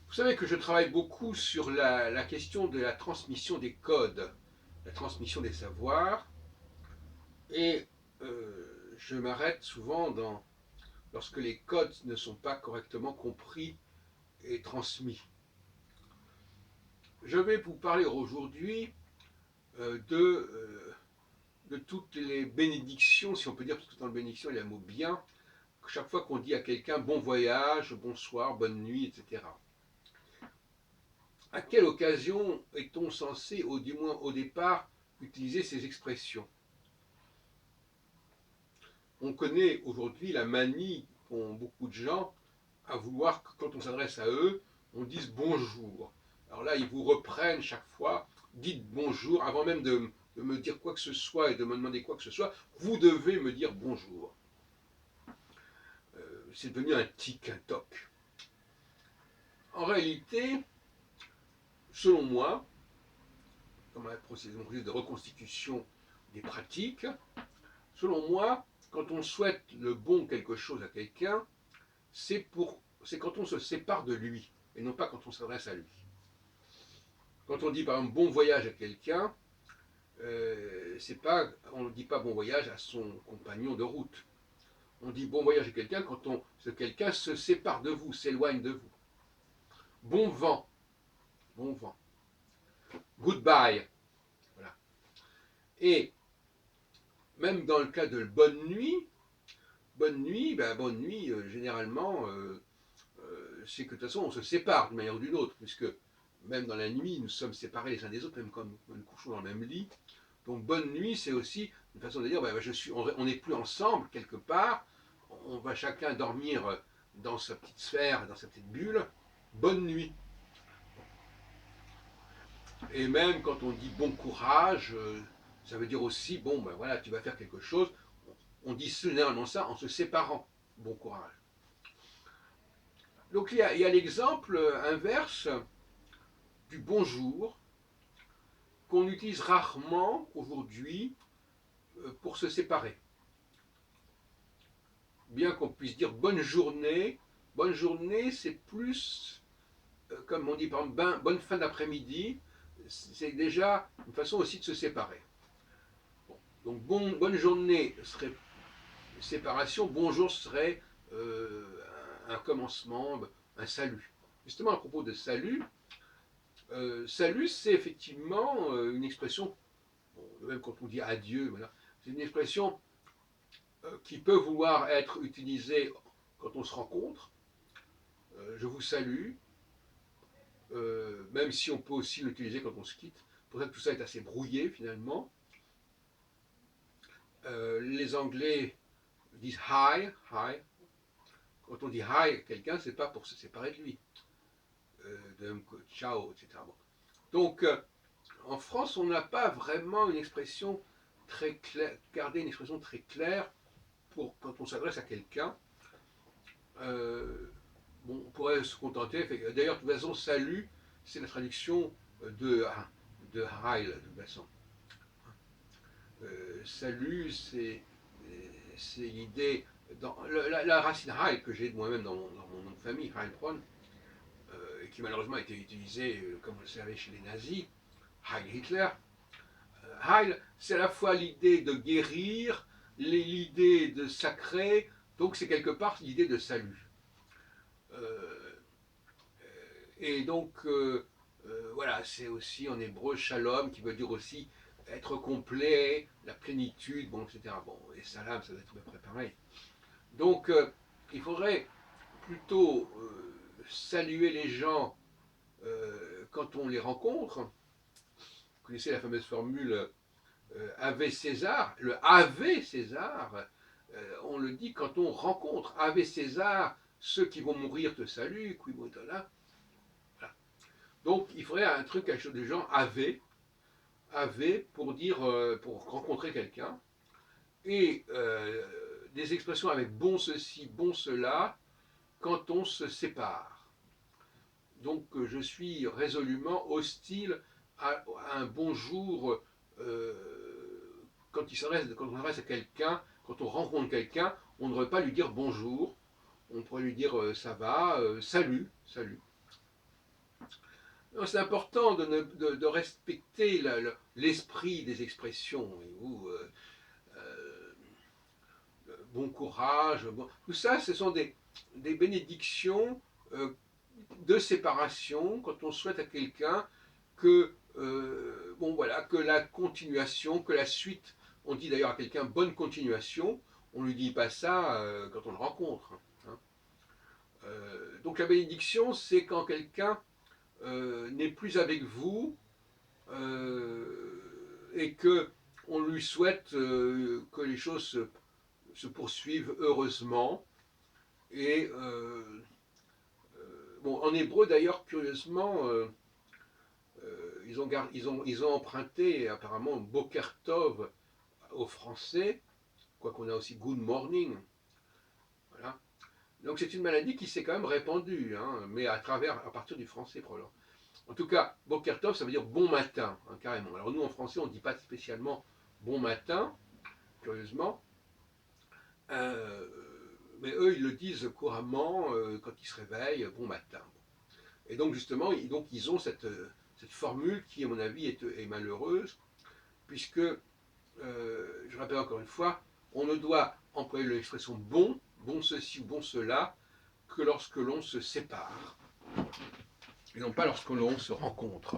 Vous savez que je travaille beaucoup sur la question de la transmission des codes, la transmission des savoirs, et je m'arrête souvent lorsque les codes ne sont pas correctement compris et transmis. Je vais vous parler aujourd'hui de toutes les bénédictions, si on peut dire, parce que dans la bénédiction, il y a le mot bien, chaque fois qu'on dit à quelqu'un bon voyage, bonsoir, bonne nuit, etc. À quelle occasion est-on censé, ou du moins au départ, utiliser ces expressions? On connaît aujourd'hui la manie qu'ont beaucoup de gens à vouloir que quand on s'adresse à eux, on dise bonjour. Alors là, ils vous reprennent chaque fois, dites bonjour, avant même de me dire quoi que ce soit et de me demander quoi que ce soit, vous devez me dire bonjour. C'est devenu un tic, un toc. En réalité, selon moi, comme un processus de reconstitution des pratiques, selon moi, quand on souhaite le bon quelque chose à quelqu'un, c'est quand on se sépare de lui, et non pas quand on s'adresse à lui. Quand on dit par exemple bon voyage à quelqu'un, on ne dit pas bon voyage à son compagnon de route. On dit bon voyage à quelqu'un quand ce quelqu'un se sépare de vous, s'éloigne de vous. Bon vent, bon vent. Goodbye. Voilà. Et même dans le cas de bonne nuit, généralement, c'est que de toute façon, on se sépare d'une manière ou d'une autre, puisque même dans la nuit, nous sommes séparés les uns des autres, même quand nous couchons dans le même lit. Donc bonne nuit, c'est aussi une façon de dire, on n'est plus ensemble quelque part, on va chacun dormir dans sa petite sphère, dans sa petite bulle. Bonne nuit. Et même quand on dit bon courage, ça veut dire aussi, bon, ben voilà, tu vas faire quelque chose. On dit généralement ça en se séparant. Bon courage. Donc il y a l'exemple inverse du bonjour qu'on utilise rarement aujourd'hui pour se séparer. Bien qu'on puisse dire bonne journée c'est plus, comme on dit par exemple, bonne fin d'après-midi, c'est déjà une façon aussi de se séparer. Bon. Donc bonne journée serait séparation, bonjour serait un commencement, un salut. Justement à propos de salut, salut c'est effectivement une expression, bon, même quand on dit adieu, voilà, c'est une expression qui peut vouloir être utilisée quand on se rencontre. Je vous salue, même si on peut aussi l'utiliser quand on se quitte. Pour ça que tout ça est assez brouillé finalement. Les Anglais disent hi, hi. Quand on dit hi à quelqu'un, c'est pas pour se séparer de lui. De même que ciao, etc. Bon. Donc, en France, on n'a pas vraiment une expression très claire, garder une expression très claire pour quand on s'adresse à quelqu'un. Bon, on pourrait se contenter. D'ailleurs, de toute façon, salut, c'est la traduction de Heil, de toute façon. Salut, c'est l'idée. La racine Heil que j'ai moi-même dans mon nom de famille, Heilbronn, et qui malheureusement a été utilisée, comme vous le savez, chez les nazis, Heil Hitler. Heil, c'est à la fois l'idée de guérir, l'idée de sacrer, donc c'est quelque part l'idée de salut. Et donc, voilà, c'est aussi en hébreu shalom, qui veut dire aussi être complet, la plénitude, bon, etc. Bon, et salam, ça doit être à peu près pareil. Donc, il faudrait plutôt saluer les gens quand on les rencontre. Vous connaissez la fameuse formule Ave César, le Ave César, on le dit quand on rencontre Ave César, ceux qui vont mourir te saluent, qui vont être là. Voilà. Donc il faudrait un truc, quelque chose de genre Ave pour dire, pour rencontrer quelqu'un, et des expressions avec bon ceci, bon cela, quand on se sépare. Donc je suis résolument hostile à un bonjour quand on s'adresse à quelqu'un, quand on rencontre quelqu'un, on ne devrait pas lui dire bonjour, on pourrait lui dire ça va, salut, salut. C'est important de respecter l'esprit des expressions. Bon courage, tout ça, ce sont des bénédictions de séparation quand on souhaite à quelqu'un que, que la continuation, que la suite. On dit d'ailleurs à quelqu'un bonne continuation, on ne lui dit pas ça quand on le rencontre. Hein. Donc la bénédiction, c'est quand quelqu'un n'est plus avec vous et que on lui souhaite que les choses se poursuivent heureusement. Et en hébreu d'ailleurs, curieusement, ils ont emprunté apparemment Boker Tov au français, quoiqu'on a aussi Good Morning. Voilà. Donc c'est une maladie qui s'est quand même répandue, hein, mais à partir du français probablement. En tout cas, Boker Tov, ça veut dire bon matin, hein, carrément. Alors nous en français, on ne dit pas spécialement bon matin, curieusement. Mais eux, ils le disent couramment quand ils se réveillent, bon matin. Et donc justement, ils ont cette formule qui, à mon avis, est malheureuse, puisque, je rappelle encore une fois, on ne doit employer l'expression bon, bon ceci ou bon cela, que lorsque l'on se sépare, et non pas lorsque l'on se rencontre.